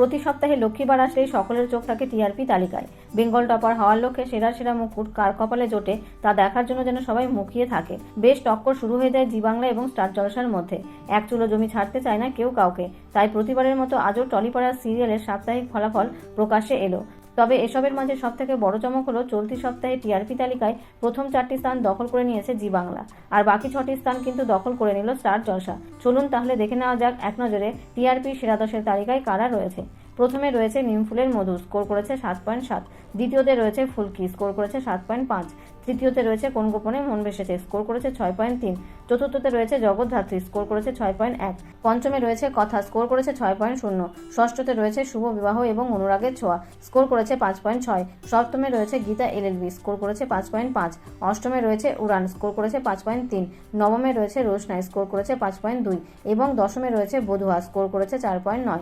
প্রতি সপ্তাহে লক্ষ্মীবার আসলেই সকলের চোখ থাকে টিআরপি তালিকায়। বেঙ্গল টপার হওয়ার লক্ষ্যে সেরা সেরা মুকুট কার কপালে জোটে তা দেখার জন্য যেন সবাই মুখিয়ে থাকে। বেশ টক্কর শুরু হয়ে যায় জি বাংলা এবং স্টার জলসার মধ্যে। এক চুলো জমি ছাড়তে চায় না কেউ কাউকে। তাই প্রতিবারের মতো আজও টলিপাড়া সিরিয়ালের সাপ্তাহিক ফলাফল প্রকাশ্যে এলো। তবে এসবের মাঝে সবথেকে বড় চমক হলো চলতি সপ্তাহে টিআরপি তালিকায় প্রথম 4টি স্থান দখল করে নিয়েছে জি বাংলা, আর বাকি 6টি স্থান কিন্তু দখল করে নিল স্টার জলসা। চলুন তাহলে দেখে নেওয়া যাক এক নজরে টিআরপি সেরা 10-এর তালিকায় কারা রয়েছে। প্রথমে রয়েছে নিমফুলের মধু, স্কোর করেছে 7.7। দ্বিতীয়তে রয়েছে ফুলকি, স্কোর করেছে 7.5। তৃতীয়তে রয়েছে কোন গোপনে মন ভেসেছে, স্কোর করেছে 6.3। চতুর্থতে রয়েছে জগৎধাত্রী, স্কোর করেছে 6.1। পঞ্চমে রয়েছে কথা, স্কোর করেছে 6.0। ষষ্ঠতে রয়েছে শুভ বিবাহ এবং অনুরাগের ছোঁয়া, স্কোর করেছে 5.6। সপ্তমে রয়েছে গীতা এলএলবি, স্কোর করেছে 5.5। অষ্টমে রয়েছে উড়ান, স্কোর করেছে 5.3। নবমে রয়েছে রোশনাই, স্কোর করেছে 5.2 এবং দশমে রয়েছে বধুয়া, স্কোর করেছে 4.9।